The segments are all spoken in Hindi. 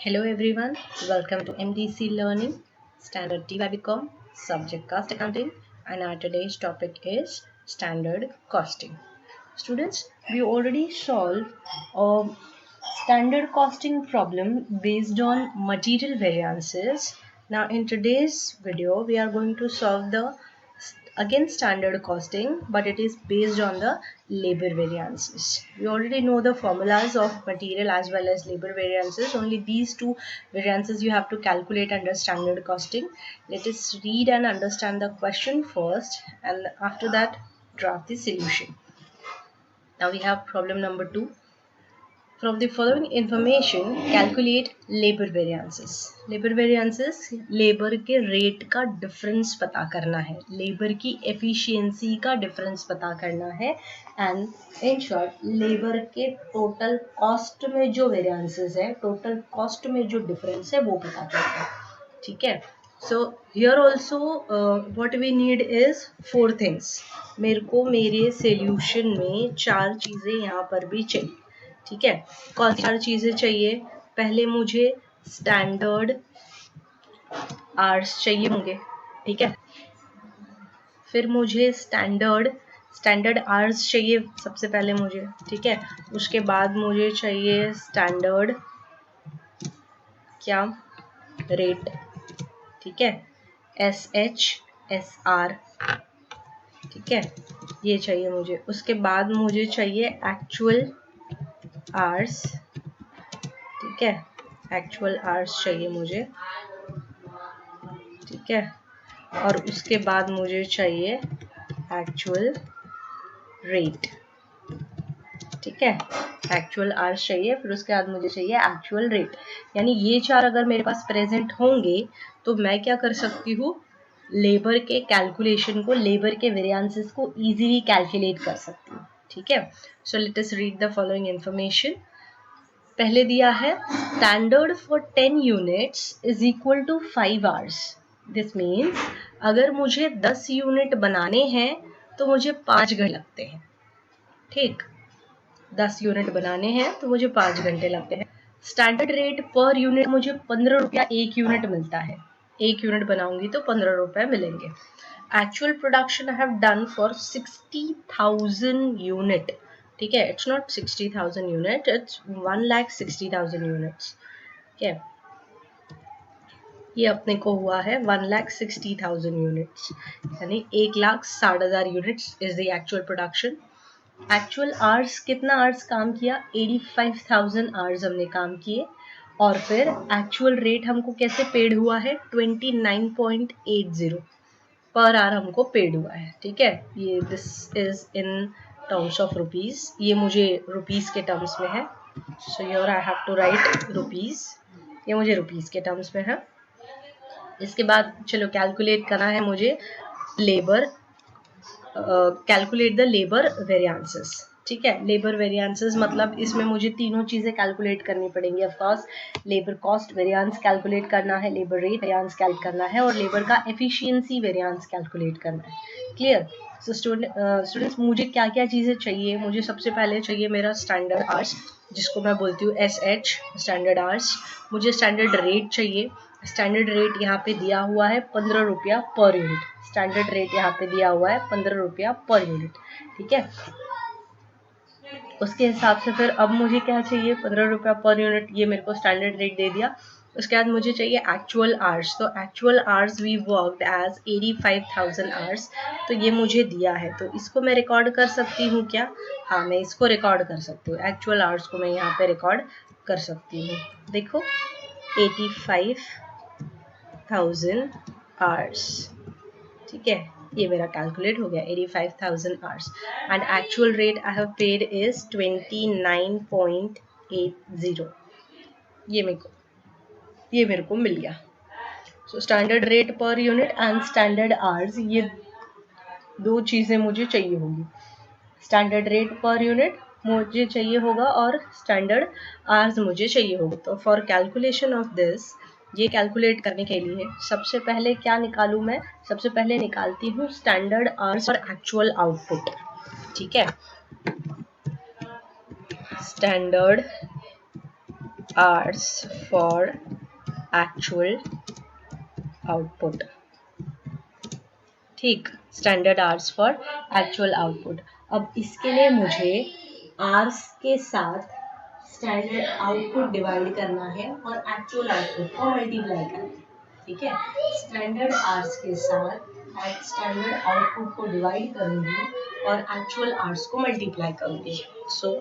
Hello everyone, welcome to MDC Learning, Standard TYBCom, Subject Cost Accounting, and our today's topic is Standard Costing. Students, we already solved a standard costing problem based on material variances. Now in today's video, we are going to solve the again standard costing, but it is based on the labor variances. We already know the formulas of material as well as labor variances. Only these two variances you have to calculate under standard costing. Let us read and understand the question first, and after that draft the solution. Now we have problem number 2. From the following information, calculate labor variances. Labor variances, labour के रेट का डिफरेंस पता करना है, लेबर की एफिशिएंसी का डिफरेंस पता करना है, एंड इन शॉर्ट लेबर के टोटल कॉस्ट में जो वेरिएंसेस है, टोटल कॉस्ट में जो डिफरेंस है वो पता करना है. ठीक है. So here also what we need is 4 things. मेरे को मेरे सॉल्यूशन में 4 चीजें यहाँ पर भी चाहिए. ठीक है. कौन सी 4 चीजें चाहिए? पहले मुझे स्टैंडर्ड आवर्स चाहिए होंगे. ठीक है. फिर मुझे स्टैंडर्ड आवर्स चाहिए सबसे पहले मुझे. ठीक है. उसके बाद मुझे चाहिए स्टैंडर्ड क्या रेट. ठीक है. SHSR. ठीक है. ये चाहिए मुझे. उसके बाद मुझे चाहिए एक्चुअल आवर्स. ठीक है. एक्चुअल आवर्स चाहिए मुझे. ठीक है. और उसके बाद मुझे चाहिए एक्चुअल रेट. ठीक है. एक्चुअल आवर्स चाहिए, फिर उसके बाद मुझे चाहिए एक्चुअल रेट. यानी ये 4 अगर मेरे पास प्रेजेंट होंगे तो मैं क्या कर सकती हूँ, लेबर के कैलकुलेशन को, लेबर के वेरिएंसेस को इजीली कैलकुलेट कर सकती हूँ. ठीक है. So let us read the following information. पहले दिया है standard for 10 units is equal to 5 hours. This means अगर मुझे 10 यूनिट बनाने हैं तो मुझे 5 घंटे लगते हैं. ठीक. 10 यूनिट बनाने हैं तो मुझे 5 घंटे लगते हैं. स्टैंडर्ड रेट पर यूनिट मुझे 15 रुपया एक यूनिट मिलता है. एक यूनिट बनाऊंगी तो 15 रुपये मिलेंगे. Actual production I have done for 60,000 unit. ठीक है. It's not 60,000 unit, it's 1,60,000 units. ठीक है. ये अपने को हुआ है 1,60,000 यूनिट्स, यानी 1,60,000 units is the actual production. Actual hours, कितना आवर्स काम किया? 85,000 आवर्स हमने काम किए. और फिर एक्चुअल रेट हमको कैसे पेड हुआ है? 29.80 पर आवर हमको पेड हुआ है. ठीक है. ये this is in terms of rupees. ये मुझे रुपीज के टर्म्स में है. So here I have to write rupees. ये मुझे रुपीज के टर्म्स में है. इसके बाद चलो कैलकुलेट करना है मुझे labour, calculate the labour variances. ठीक है. लेबर वेरिएंसेस मतलब इसमें मुझे तीनों चीजें कैलकुलेट करनी पड़ेंगी. Of course labour cost variance calculate करना है, लेबर रेट वेरिएंस कैलकुलेट करना है, और लेबर का एफिशिएंसी वेरिएंस कैलकुलेट करना है. क्लियर. सो स्टूडेंट्स मुझे क्या क्या चीजें चाहिए? मुझे सबसे पहले चाहिए मेरा स्टैंडर्ड आवर्स, जिसको मैं बोलती हूँ SH स्टैंडर्ड आवर्स. मुझे स्टैंडर्ड रेट चाहिए. स्टैंडर्ड रेट यहाँ पे दिया हुआ है 15 रुपया पर यूनिट. स्टैंडर्ड रेट यहाँ पे दिया हुआ है 15 रुपया पर यूनिट. ठीक है. उसके हिसाब से फिर अब मुझे क्या चाहिए? 15 रुपया पर यूनिट. ये मेरे को स्टैंडर्ड रेट दे दिया. उसके बाद मुझे चाहिए एक्चुअल आवर्स. तो actual hours we worked as 85,000 hours. तो ये मुझे दिया है, तो इसको मैं रिकॉर्ड कर सकती हूँ क्या? हाँ, मैं इसको रिकॉर्ड कर सकती हूँ. एक्चुअल आवर्स को मैं यहाँ पे रिकॉर्ड कर सकती हूँ. देखो 85,000 आवर्स. ठीक है. ये मेरा कैलकुलेट हो गया 85,000 hours. And actual rate I have paid is 29.80. ये मेरे को मिल गया. So standard rate per unit and standard hours, ये दो चीजें मुझे चाहिए होंगी. स्टैंडर्ड रेट पर यूनिट मुझे चाहिए होगा और स्टैंडर्ड आवर्स मुझे चाहिए होगा. तो फॉर कैलकुलेशन ऑफ दिस, ये कैलकुलेट करने के लिए सबसे पहले क्या निकालूं मैं? सबसे पहले निकालती हूँ स्टैंडर्ड आवर्स और एक्चुअल आउटपुट. ठीक है. Standard hours for actual output. ठीक, standard hours for actual output. अब इसके लिए मुझे आवर्स के साथ स्टैंडर्ड आउटपुट डिवाइड करना है और एक्चुअल आउटपुट को मल्टीप्लाई करना है. ठीक है, स्टैंडर्ड आवर्स के साथ स्टैंडर्ड आउटपुट को डिवाइड करूंगी और एक्चुअल आवर्स को मल्टीप्लाई करूंगी. So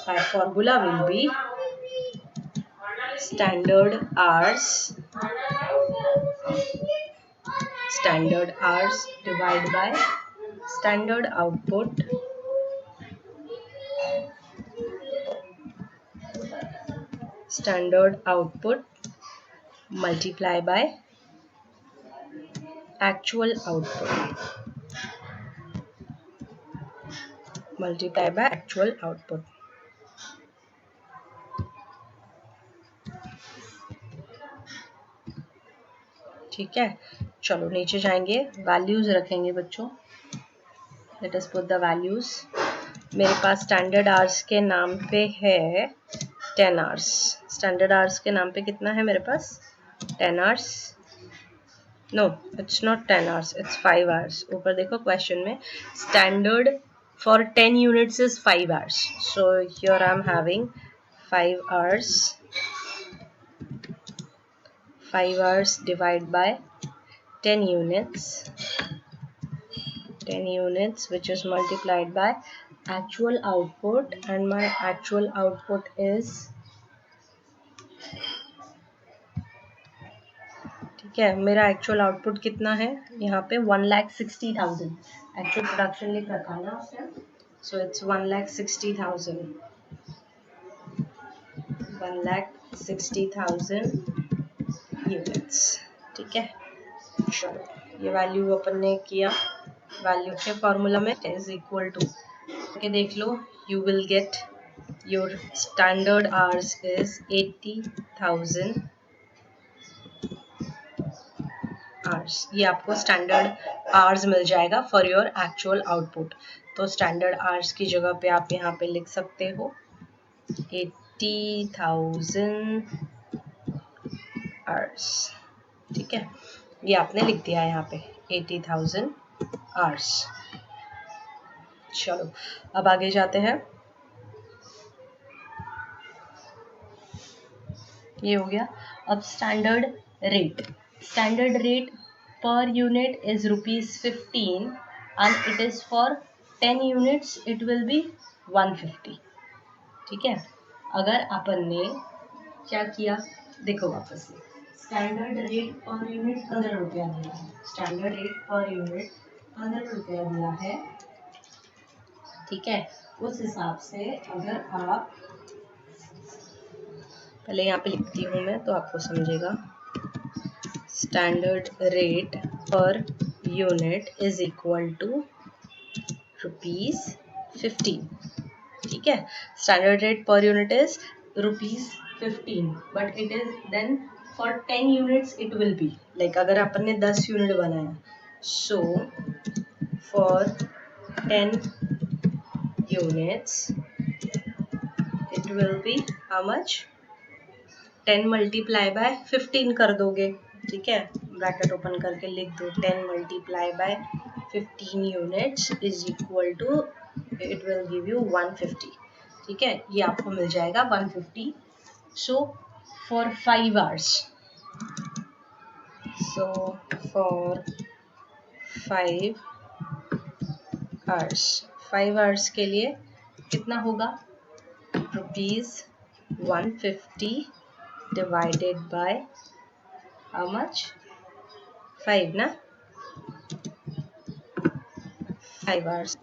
my formula will be standard hours divided by standard output multiply by actual output ठीक है. चलो नीचे जाएंगे, वैल्यूज रखेंगे बच्चों. Let us put the values. मेरे पास स्टैंडर्ड आवर्स के नाम पे है 10 आवर्स. स्टैंडर्ड आवर्स के नाम पे कितना है मेरे पास? 10 hours. No, it's not 10 hours, it's 5 hours. ऊपर देखो क्वेश्चन में standard for 10 units is 5 hours. So here I am having 5 hours. 5 hours divided by 10 units which is multiplied by actual output, and my actual output is, ठीक है, मेरा एक्चुअल आउटपुट कितना है यहाँ पे? 1,60,000. एक्चुअल प्रोडक्शन लिख रखा है ना उसने. So it's 1,60,000. 1,60,000 यूनिट्स. ठीक है, चलो ये वैल्यू अपन ने किया. वैल्यू के फॉर्मूला में इज इक्वल टू के देख लो. You will get your standard hours is 80,000 hours. ये आपको स्टैंडर्ड आवर्स मिल जाएगा फॉर योर एक्चुअल आउटपुट. तो स्टैंडर्ड आवर्स की जगह पे आप यहाँ पे लिख सकते हो 80,000 आवर्स. ठीक है, ये आपने लिख दिया यहाँ पे 80,000 आवर्स. चलो अब आगे जाते हैं. ये हो गया. अब standard rate per unit is ₹15 and it is for 10 units it will be 150. ठीक है, अगर अपन ने क्या किया देखो वापस से. स्टैंडर्ड रेट पर यूनिट 15 रुपया दिया है. स्टैंडर्ड रेट पर यूनिट 15 रुपया दिया है. ठीक है, उस हिसाब से अगर आप, पहले यहाँ पे लिखती हूँ मैं तो आपको समझेगा. Standard rate per unit is equal to ₹15. ठीक है, standard rate per unit is ₹15 but it is then for 10 units it will be like, अगर अपन ने 10 यूनिट बनाया, so for 10 units it will be how much? 10 multiply by 15 कर दोगे. ठीक है, ब्रैकेट ओपन करके लिख दो 10 multiply by 15 units is equal to, it will give you 150. ठीक है, ये आपको मिल जाएगा 150. so for 5 hours, so for 5 hours के लिए कितना होगा? ₹150 divided by how much? 5 ना, 5 hours.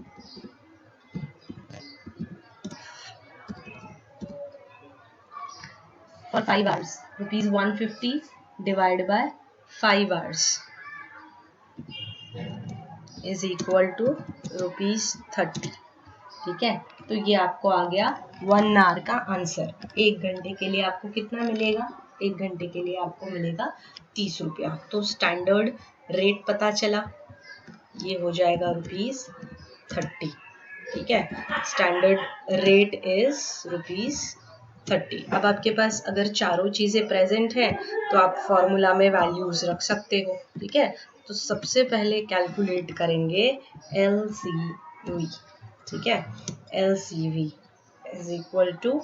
For 5 hours ₹150 divided by 5 hours is equal to ₹30. ठीक है, तो ये आपको आ गया 1 आवर का आंसर. 1 घंटे के लिए आपको कितना मिलेगा? 1 घंटे के लिए आपको मिलेगा 30 रुपया. तो स्टैंडर्ड रेट पता चला, ये हो जाएगा ₹30. ठीक है, स्टैंडर्ड रेट इज 30। अब आपके पास अगर चारों चीज़ें प्रेजेंट हैं तो आप फॉर्मूला में वैल्यूज रख सकते हो, ठीक है। तो सबसे पहले कैलकुलेट करेंगे LCV, ठीक है। LCV इज इक्वल टू,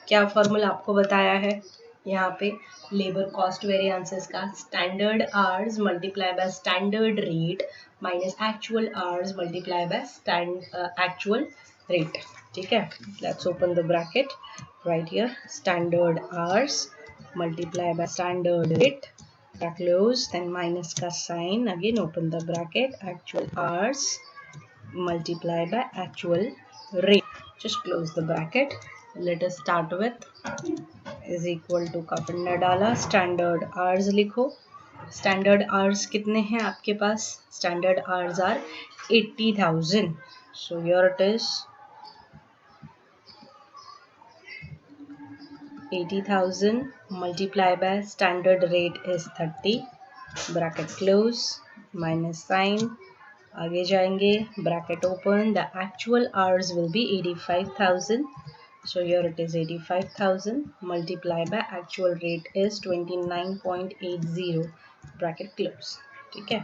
क्या फॉर्मूला आपको बताया है यहाँ पे, लेबर कॉस्ट वेरिएंसेस का standard hours multiply by standard rate minus actual hours multiply by actual rate, ठीक है। Let's open the bracket right here, standard hours multiply by standard rate, close, then minus का sign, again open the bracket, actual hours multiply by actual rate, just close the bracket. Let us start with is equal to का फंडा डाला, standard hours लिखो। standard hours कितने हैं आपके पास, standard hours are 80,000, so here it is 80,000 multiplied by standard rate is 30, bracket close, minus sign, आगे जाएंगे, bracket open, the actual hours will be 85,000, so here it is 85,000 multiplied by actual rate is 29.80, bracket close, ठीक है।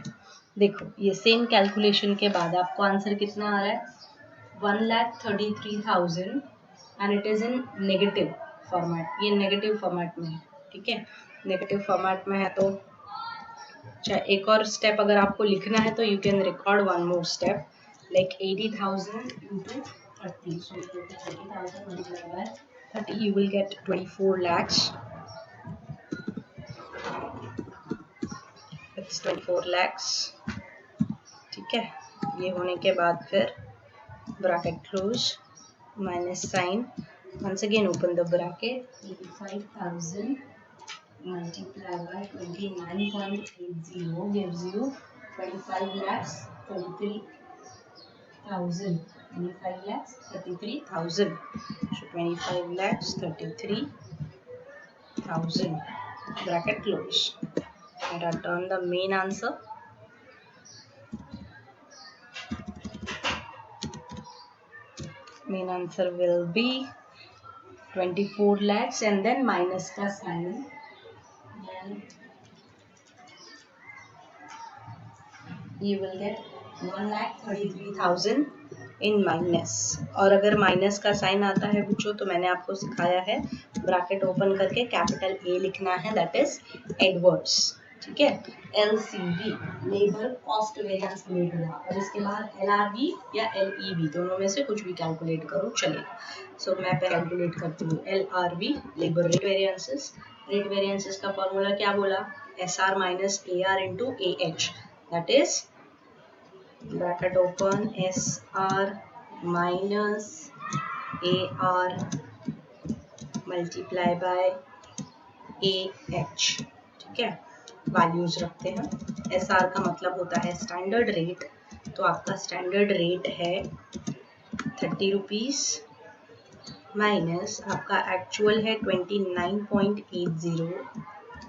देखो ये सेम कैलकुलेशन के बाद आपको आंसर कितना आ रहा है, 1,33,000 and it is in negative format, ये नेगेटिव फॉर्मेट में है, ठीक है। नेगेटिव फॉर्मेट में है तो अच्छा, एक और स्टेप अगर आपको लिखना है तो you can record one more step, like 80,000 into 30, so 30,000 multiplied by 30, you will get 24 lakhs, it's 24 lakhs, ठीक है। ये होने के बाद फिर bracket close, minus sign, once again open the bracket, 85,000 multiplied by 29.80 gives you 25 lakhs 33,000, 25 lakhs 33,000, so 25 lakhs 33,000, bracket close, and return the main answer. Main answer will be 24 lakhs and then minus का sign, then you will get 1,33,000 in minus, और अगर माइनस का साइन आता है बच्चों तो मैंने आपको सिखाया है ब्रैकेट ओपन करके कैपिटल A लिखना है, दैट इज एडवर्स, ठीक है। LCV labour cost variance calculate हुआ, और इसके बाद LRV या LEV दोनों में से कुछ भी कैलकुलेट करो चलेगा। सो मैं कैलकुलेट करती हूँ LRV labour rate variances. Rate variances का फॉर्मूला क्या बोला, SR minus AR into AH, that is bracket open SR minus AR multiply by AH, ठीक है। वैल्यूज रखते हैं, SR का मतलब होता है स्टैंडर्ड रेट, तो आपका स्टैंडर्ड रेट है 30 रुपीज माइनस आपका एक्चुअल है 29.80,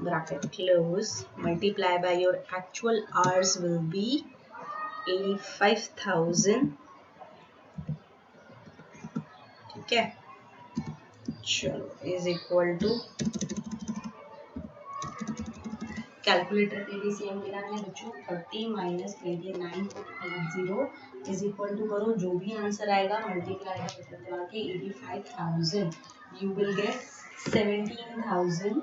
bracket close, multiply by your actual hours will be 85,000, ठीक है। चलो इज इक्वल टू, कैलकुलेटर पे भी सेम लेना है बच्चों, 30 माइनस 29.80 इज इक्वल टू करो, जो भी आंसर आएगा मल्टीप्लाई करके 85,000, you will get 17,000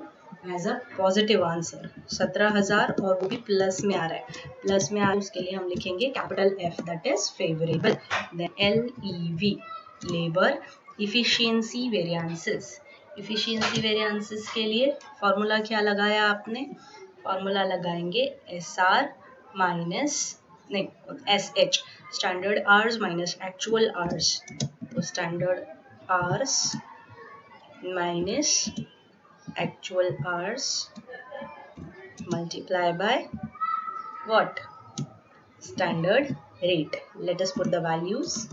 as a positive answer, 17,000, और वो भी प्लस में आ रहा है, प्लस में आ रहा है उसके लिए हम लिखेंगे capital F, that is favourable. Then LEV labour efficiency variances, efficiency variances के लिए फॉर्मूला क्या लगाया आपने, फॉर्मूला लगाएंगे SR माइनस नहीं SH, standard hours minus actual hours, तो standard hours minus actual hours multiply by what, standard rate. Let us put the values.